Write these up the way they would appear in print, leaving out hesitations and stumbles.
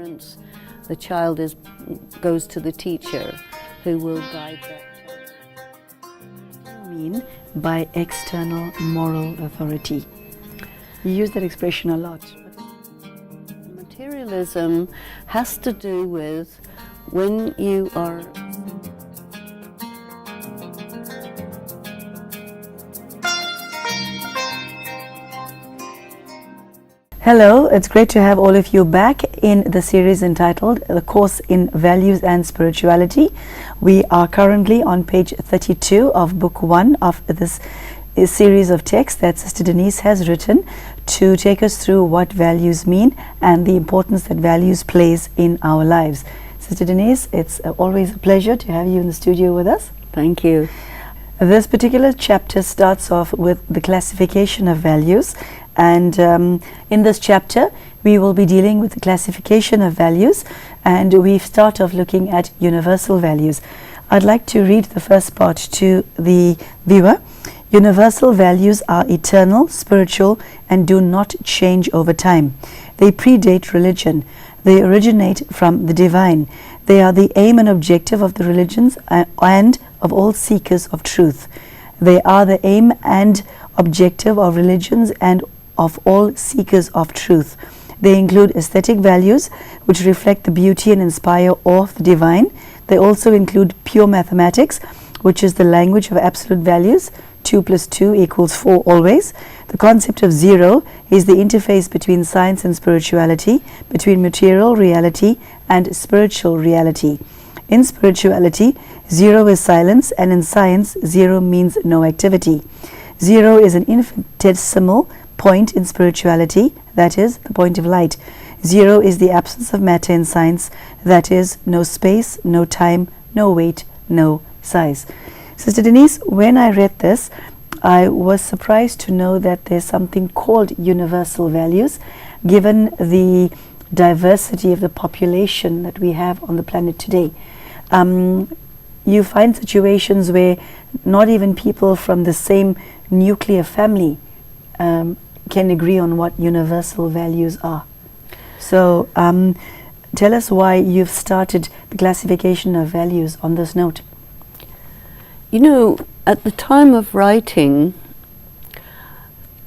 parents, the child goes to the teacher who will guide that child. What do you mean by external moral authority? You use that expression a lot. Materialism has to do with when you are Hello, it's great to have all of you back in the series entitled The Course in Values and Spirituality. We are currently on page 32 of book 1 of this series of texts that Sister Denise has written to take us through what values mean and the importance that values plays in our lives. Sister Denise, it's always a pleasure to have you in the studio with us. Thank you. This particular chapter starts off with the classification of values, and in this chapter we will be dealing with the classification of values, and we start off looking at universal values. I'd like to read the first part to the viewer. Universal values are eternal, spiritual, and do not change over time. They predate religion. They originate from the divine. They are the aim and objective of the religions and of all seekers of truth. They are the aim and objective of religions and of all seekers of truth. They include aesthetic values, which reflect the beauty and inspire awe of the divine. They also include pure mathematics, which is the language of absolute values. 2 + 2 = 4 always. The concept of zero is the interface between science and spirituality, between material reality and spiritual reality. In spirituality, zero is silence, and in science, zero means no activity. Zero is an infinitesimal point in spirituality, that is, the point of light. Zero is the absence of matter in science, that is, no space, no time, no weight, no size. Sister Denise, when I read this, I was surprised to know that there's something called universal values, given the diversity of the population that we have on the planet today. You find situations where not even people from the same nuclear family can agree on what universal values are. So tell us why you've started the classification of values on this note. You know, at the time of writing,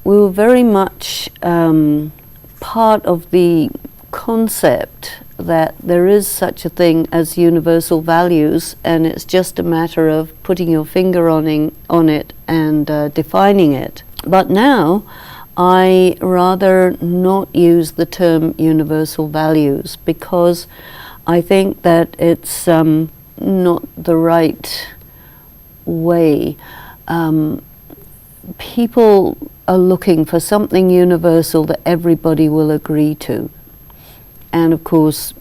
we were very much part of the concept that there is such a thing as universal values, and it's just a matter of putting your finger on it and defining it. But now I rather not use the term universal values, because I think that it's not the right way. People are looking for something universal that everybody will agree to. And of course,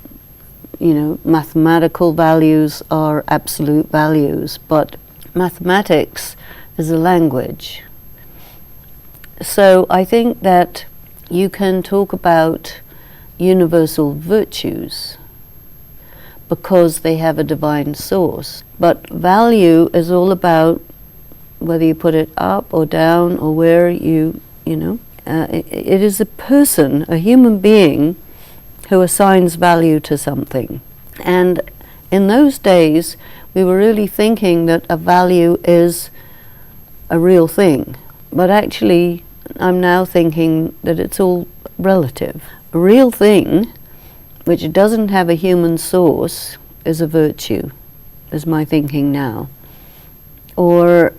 you know, mathematical values are absolute values, but mathematics is a language. So I think that you can talk about universal virtues because they have a divine source. But value is all about whether you put it up or down or where you know. It is a person, a human being, who assigns value to something. And in those days, we were really thinking that a value is a real thing. But actually, I'm now thinking that it's all relative. A real thing, which doesn't have a human source, is a virtue, is my thinking now, or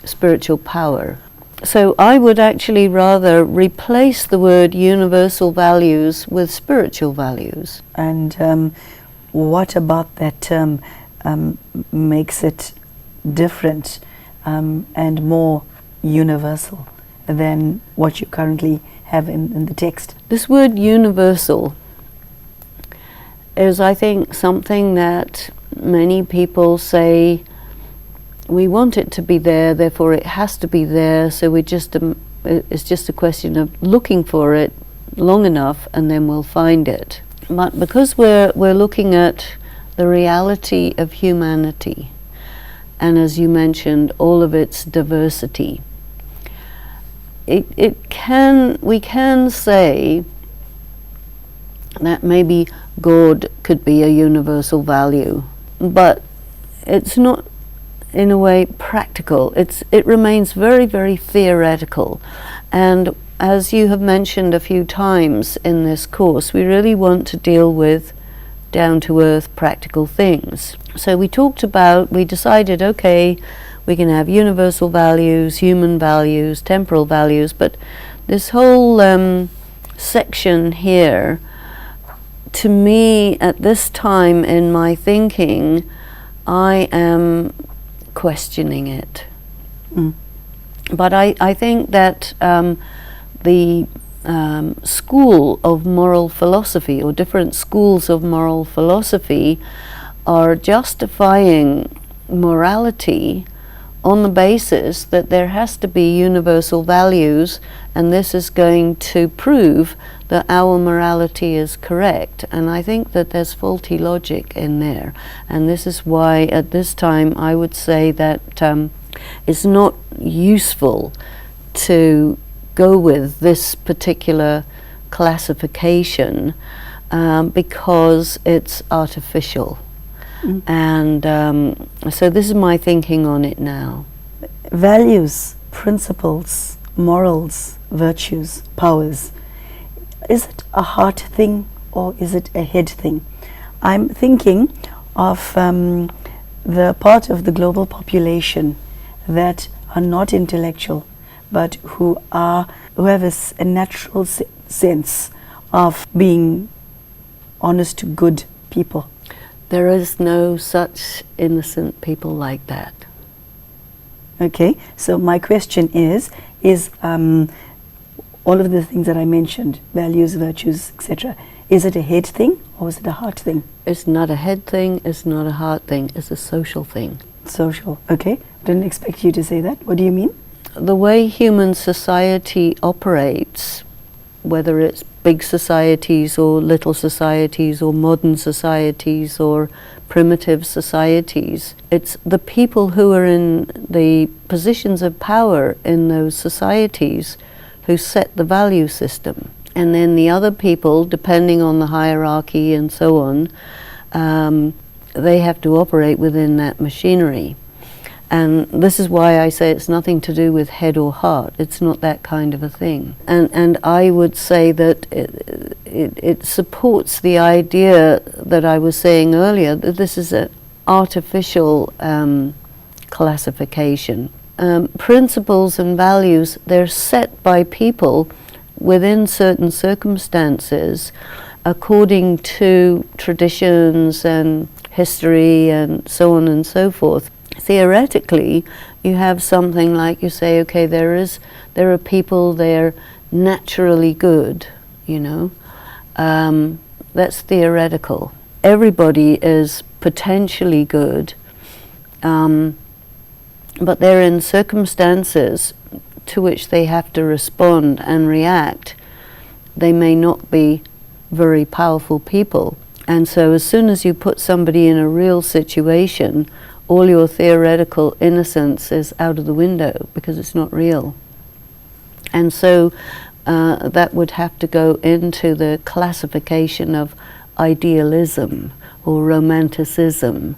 spiritual power. So I would actually rather replace the word universal values with spiritual values. And what about that term makes it different and more universal than what you currently have in the text? This word universal is, I think, something that many people say, we want it to be there, therefore it has to be there, so it's just a question of looking for it long enough and then we'll find it. But because we're looking at the reality of humanity, and as you mentioned, all of its diversity, we can say that maybe God could be a universal value, but it's not in a way practical. It remains very, very theoretical, and as you have mentioned a few times in this course, we really want to deal with down-to-earth practical things. So we decided, okay, we can have universal values, human values, temporal values, but this whole section here, to me, at this time in my thinking, I am questioning it. But I think that the school of moral philosophy, or different schools of moral philosophy, are justifying morality on the basis that there has to be universal values, and this is going to prove that our morality is correct. And I think that there's faulty logic in there, and this is why at this time I would say that it's not useful to go with this particular classification because it's artificial. And so this is my thinking on it now. Values, principles, morals, virtues, powers. Is it a heart thing or is it a head thing? I'm thinking of the part of the global population that are not intellectual, but who have a natural sense of being honest, good people. There is no such innocent people like that. Okay, so my question is all of the things that I mentioned, values, virtues, etc., is it a head thing or is it a heart thing? It's not a head thing, it's not a heart thing, it's a social thing. Social, okay. Didn't expect you to say that. What do you mean? The way human society operates, whether it's big societies or little societies or modern societies or primitive societies, it's the people who are in the positions of power in those societies who set the value system. And then the other people, depending on the hierarchy and so on, they have to operate within that machinery. And this is why I say it's nothing to do with head or heart. It's not that kind of a thing. And I would say that it supports the idea that I was saying earlier, that this is an artificial classification. Principles and values, they're set by people within certain circumstances according to traditions and history and so on and so forth. Theoretically, you have something like, you say, okay, there are people, they're naturally good, you know. That's theoretical. Everybody is potentially good, but they're in circumstances to which they have to respond and react. They may not be very powerful people. And so as soon as you put somebody in a real situation, all your theoretical innocence is out of the window because it's not real. And so that would have to go into the classification of idealism or romanticism.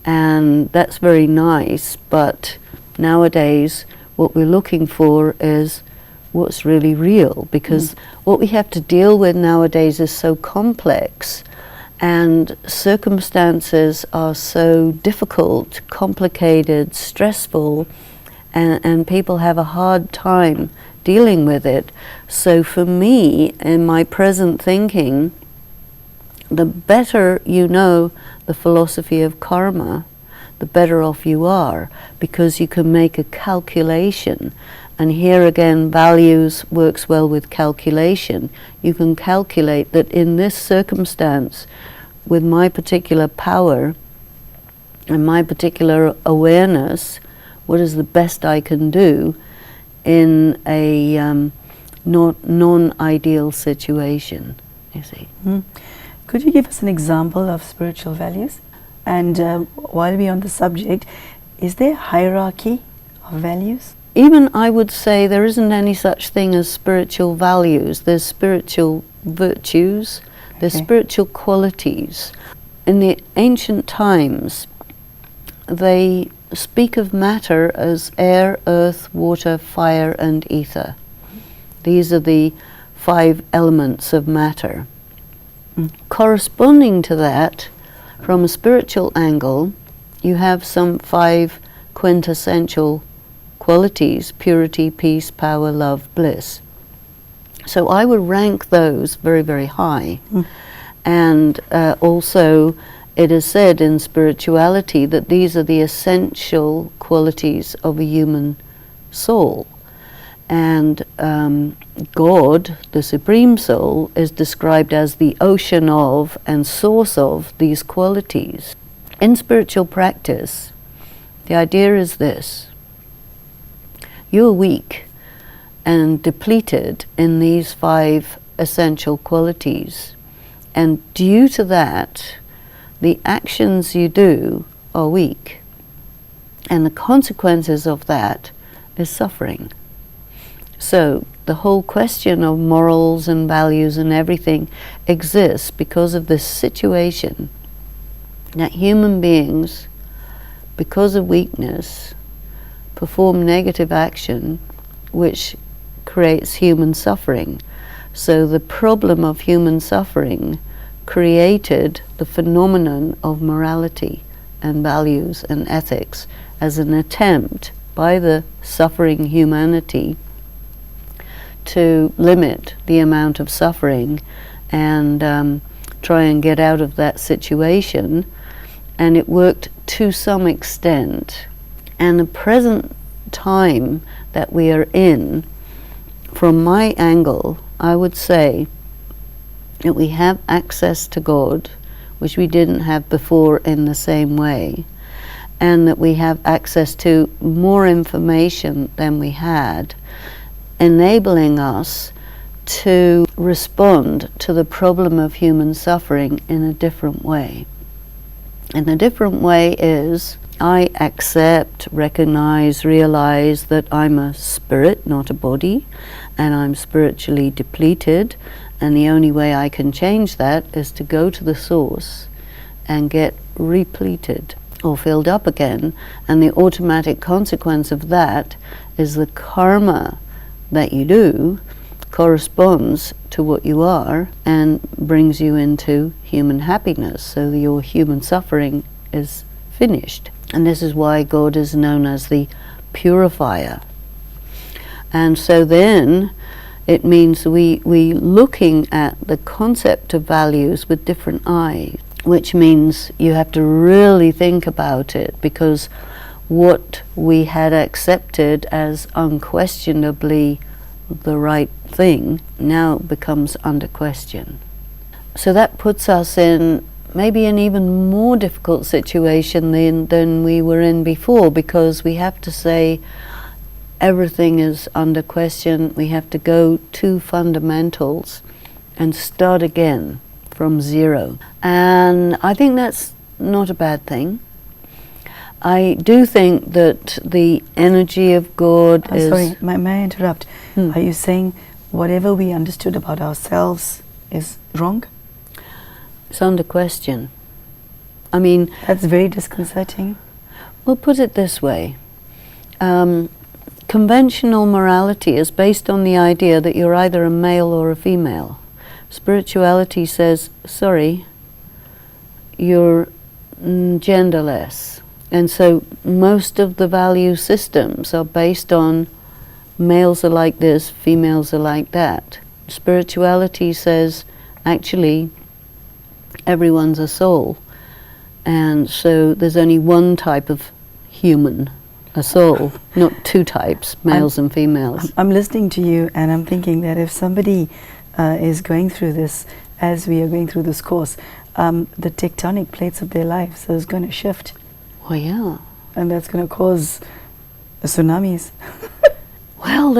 And that's very nice, but nowadays what we're looking for is what's really real, because what we have to deal with nowadays is so complex, and circumstances are so difficult, complicated, stressful, and people have a hard time dealing with it. So for me, in my present thinking, the better you know the philosophy of karma, the better off you are, because you can make a calculation. And here again, values works well with calculation. You can calculate that in this circumstance, with my particular power and my particular awareness, what is the best I can do in a non-ideal situation, you see. Could you give us an example of spiritual values? And while we're on the subject, is there hierarchy of values? Even I would say there isn't any such thing as spiritual values. There's spiritual virtues, the Okay. spiritual qualities. In the ancient times, they speak of matter as air, earth, water, fire, and ether. These are the 5 elements of matter. Corresponding to that, from a spiritual angle, you have some 5 quintessential qualities: purity, peace, power, love, bliss. So I would rank those very, very high. And also, it is said in spirituality that these are the essential qualities of a human soul. And God, the Supreme Soul, is described as the ocean of and source of these qualities. In spiritual practice, the idea is this: you're weak and depleted in these 5 essential qualities. And due to that, the actions you do are weak. And the consequences of that is suffering. So the whole question of morals and values and everything exists because of this situation that human beings, because of weakness, perform negative action which creates human suffering. So the problem of human suffering created the phenomenon of morality and values and ethics as an attempt by the suffering humanity to limit the amount of suffering and try and get out of that situation. And it worked to some extent. And the present time that we are in, from my angle, I would say that we have access to God, which we didn't have before in the same way, and that we have access to more information than we had, enabling us to respond to the problem of human suffering in a different way. And the different way is, I accept, recognize, realize that I'm a spirit, not a body, and I'm spiritually depleted, and the only way I can change that is to go to the source and get repleted or filled up again. And the automatic consequence of that is the karma that you do corresponds to what you are and brings you into human happiness, so your human suffering is finished. And this is why God is known as the purifier. And so then it means we looking at the concept of values with different eyes, which means you have to really think about it, because what we had accepted as unquestionably the right thing now becomes under question. So that puts us in maybe an even more difficult situation than we were in before, because we have to say everything is under question. We have to go to fundamentals and start again from zero. And I think that's not a bad thing. I do think that the energy of God is... Sorry, may I interrupt? Are you saying whatever we understood about ourselves is wrong? It's under question. I mean... That's very disconcerting. Well, put it this way. Conventional morality is based on the idea that you're either a male or a female. Spirituality says, sorry, you're genderless. And so most of the value systems are based on males are like this, females are like that. Spirituality says, actually, everyone's a soul. And so there's only one type of human, a soul, not 2 types, males and females. I'm listening to you and I'm thinking that if somebody is going through this, as we are going through this course, the tectonic plates of their lives is going to shift. Well, yeah. And that's going to cause tsunamis. Well,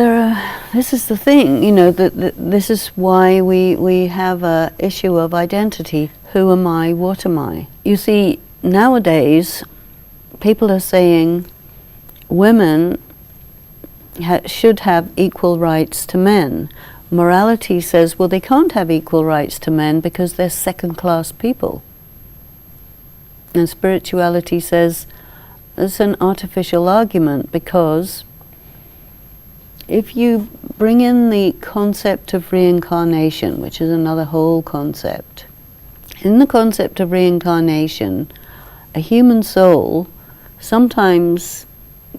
this is the thing, you know, this is why we have an issue of identity. Who am I? What am I? You see, nowadays, people are saying women should have equal rights to men. morality says, well, they can't have equal rights to men because they're second-class people. And spirituality says it's an artificial argument, because if you bring in the concept of reincarnation, which is another whole concept, in the concept of reincarnation, a human soul sometimes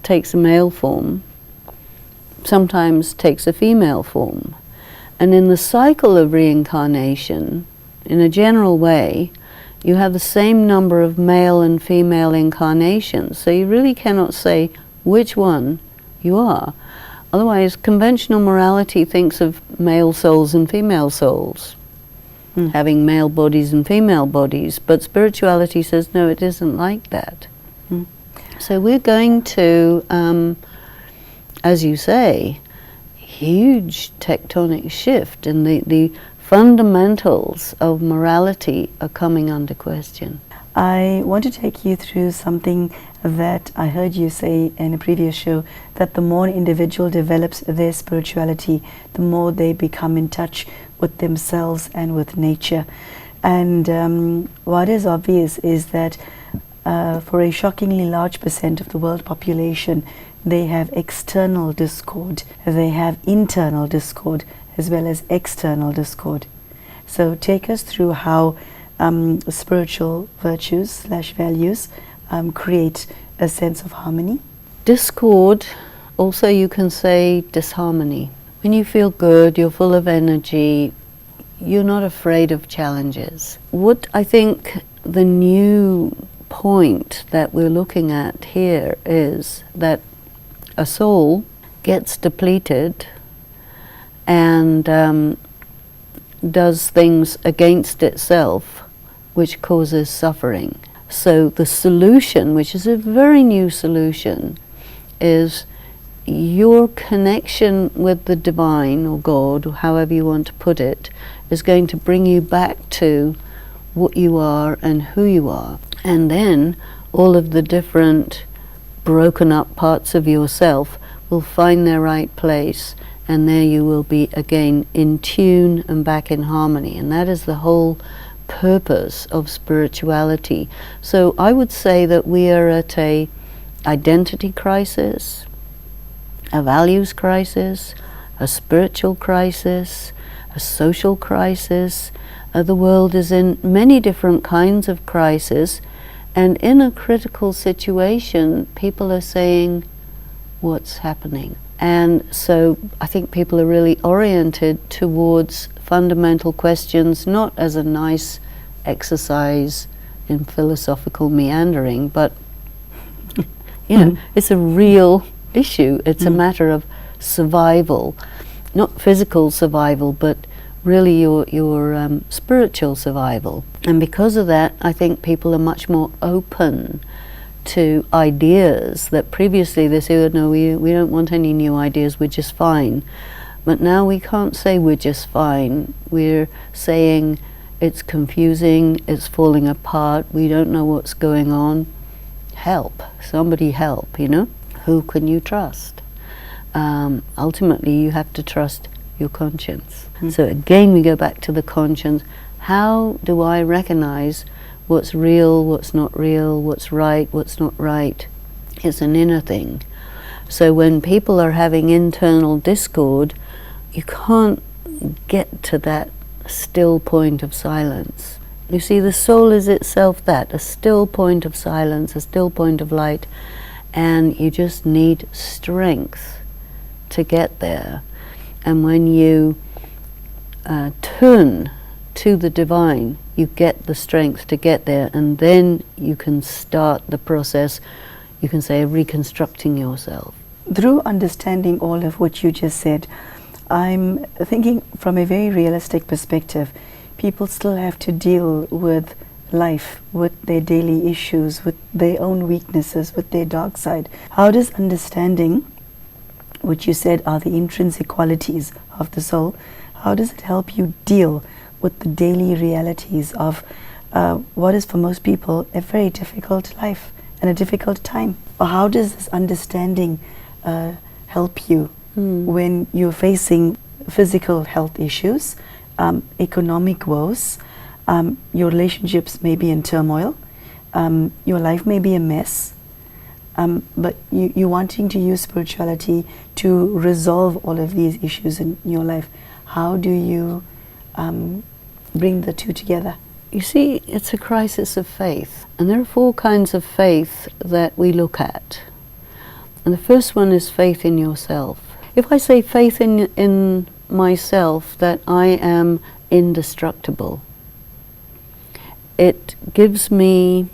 takes a male form, sometimes takes a female form. And in the cycle of reincarnation, in a general way, you have the same number of male and female incarnations. So you really cannot say which one you are. Otherwise, conventional morality thinks of male souls and female souls, having male bodies and female bodies. But spirituality says, no, it isn't like that. So we're going to, as you say, huge tectonic shift, and the fundamentals of morality are coming under question. I want to take you through something that I heard you say in a previous show, that the more an individual develops their spirituality, the more they become in touch with themselves and with nature. And what is obvious is that for a shockingly large percent of the world population, they have external discord, they have internal discord, as well as external discord. So take us through how spiritual virtues / values create a sense of harmony. Discord, also you can say disharmony. When you feel good, you're full of energy, you're not afraid of challenges. What I think the new point that we're looking at here is that a soul gets depleted and does things against itself which causes suffering. So the solution, which is a very new solution, is your connection with the divine or God, or however you want to put it, is going to bring you back to what you are and who you are. And then all of the different broken up parts of yourself will find their right place, and there you will be again in tune and back in harmony. And that is the whole purpose of spirituality. So I would say that we are at a identity crisis, a values crisis, a spiritual crisis, a social crisis. The world is in many different kinds of crisis, and in a critical situation, people are saying, what's happening? And so I think people are really oriented towards fundamental questions, not as a nice exercise in philosophical meandering, but you know, it's a real issue. It's a matter of survival, not physical survival, but really your spiritual survival. And because of that, I think people are much more open to ideas that previously they say, oh, no, we don't want any new ideas, we're just fine. But now we can't say we're just fine. We're saying it's confusing, it's falling apart, we don't know what's going on. Help, somebody help, you know? Who can you trust? Ultimately, you have to trust your conscience. So again, we go back to the conscience. How do I recognize what's real, what's not real, what's right, what's not right? It's an inner thing. So when people are having internal discord, you can't get to that still point of silence. You see, the soul is itself that, a still point of silence, a still point of light, and you just need strength to get there. And when you turn to the divine, you get the strength to get there, and then you can start the process, you can say, of reconstructing yourself. Through understanding all of what you just said, I'm thinking from a very realistic perspective, people still have to deal with life, with their daily issues, with their own weaknesses, with their dark side. How does understanding what you said are the intrinsic qualities of the soul, how does it help you deal with the daily realities of what is for most people a very difficult life and a difficult time? Or how does this understanding help you when you're facing physical health issues, economic woes, your relationships may be in turmoil, your life may be a mess, but you're wanting to use spirituality to resolve all of these issues in your life. How do you bring the two together? You see, it's a crisis of faith, and there are 4 kinds of faith that we look at. And the first one is faith in yourself. If I say faith in myself, that I am indestructible, it gives me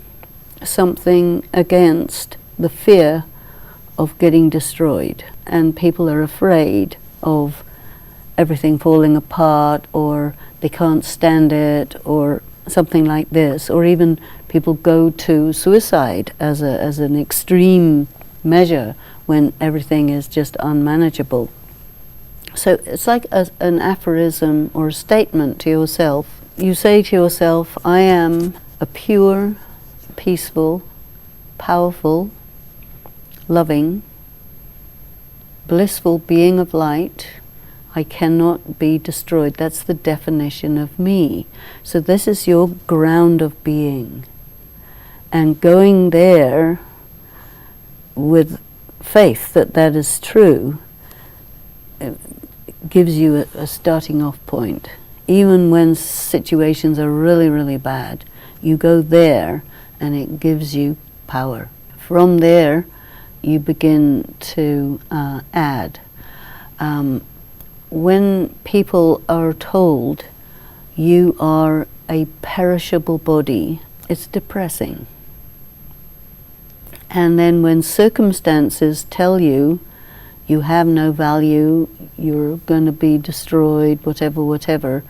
something against the fear of getting destroyed. And people are afraid of everything falling apart, or they can't stand it, or something like this, or even people go to suicide as an extreme measure when everything is just unmanageable. So it's like an aphorism or a statement to yourself. You say to yourself, I am a pure, peaceful, powerful, loving, blissful being of light. I cannot be destroyed. That's the definition of me. So this is your ground of being. And going there with faith that that is true gives you a starting off point. Even when situations are really, really bad, you go there and it gives you power. From there, you begin to add. When people are told you are a perishable body, it's depressing. And then when circumstances tell you you have no value, you're going to be destroyed, whatever,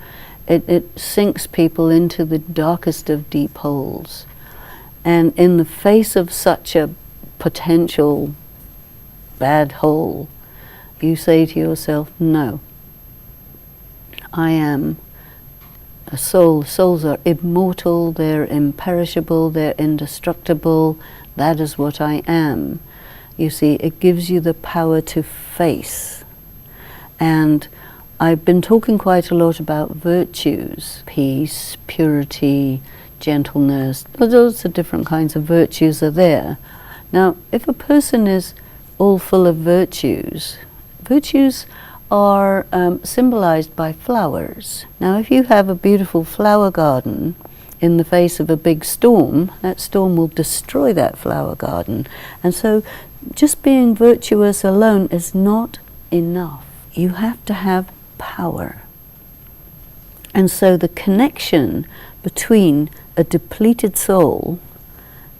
it sinks people into the darkest of deep holes. And in the face of such a potential bad hole, you say to yourself, no, I am a soul. Souls are immortal, they're imperishable, they're indestructible. That is what I am. You see, it gives you the power to face. And I've been talking quite a lot about virtues, peace, purity, gentleness. Lots of different kinds of virtues are there. Now, if a person is all full of virtues, virtues are symbolized by flowers. Now, if you have a beautiful flower garden in the face of a big storm, that storm will destroy that flower garden. And so just being virtuous alone is not enough. You have to have power. And so the connection between a depleted soul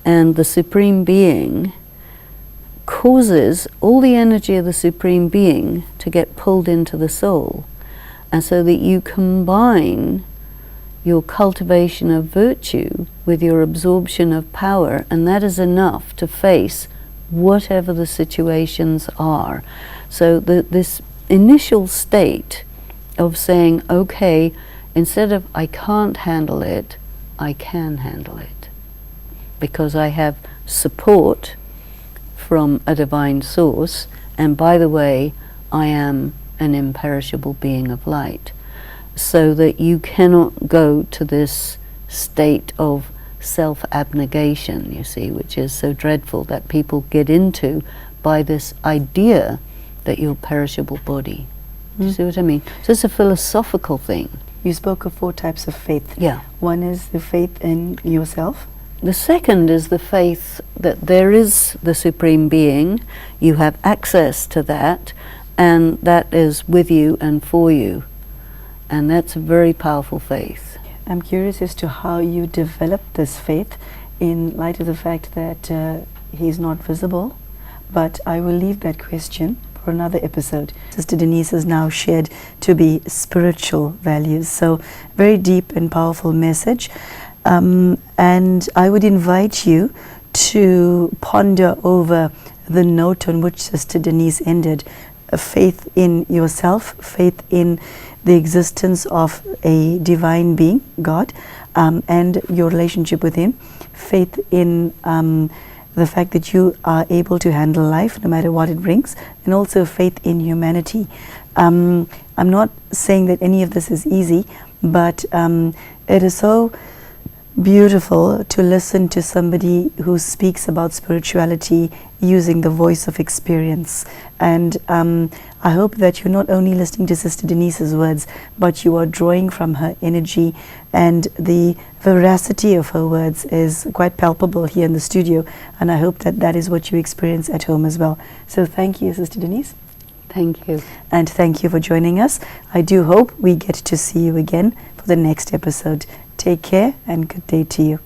and the Supreme Being causes all the energy of the Supreme Being to get pulled into the soul. And so that you combine your cultivation of virtue with your absorption of power, and that is enough to face whatever the situations are. So this initial state of saying, okay, instead of I can't handle it, I can handle it. Because I have support from a divine source, and by the way, I am an imperishable being of light. So that you cannot go to this state of self-abnegation, you see, which is so dreadful that people get into by this idea that you're a perishable body. Do you see what I mean? So it's a philosophical thing. You spoke of 4 types of faith. Yeah. One is the faith in yourself. The second is the faith that there is the Supreme Being, you have access to that, and that is with you and for you. And that's a very powerful faith. I'm curious as to how you developed this faith in light of the fact that he's not visible, but I will leave that question for another episode. Sister Denise has now shared to be spiritual values, so very deep and powerful message. And I would invite you to ponder over the note on which Sister Denise ended: faith in yourself, faith in the existence of a divine being, God, and your relationship with Him, faith in the fact that you are able to handle life no matter what it brings, and also faith in humanity. I'm not saying that any of this is easy, but it is so beautiful to listen to somebody who speaks about spirituality using the voice of experience. And I hope that you're not only listening to Sister Denise's words, but you are drawing from her energy, and the veracity of her words is quite palpable here in the studio, and I hope that that is what you experience at home as well. So thank you, Sister Denise. Thank you. And thank you for joining us. I do hope we get to see you again for the next episode. Take care and good day to you.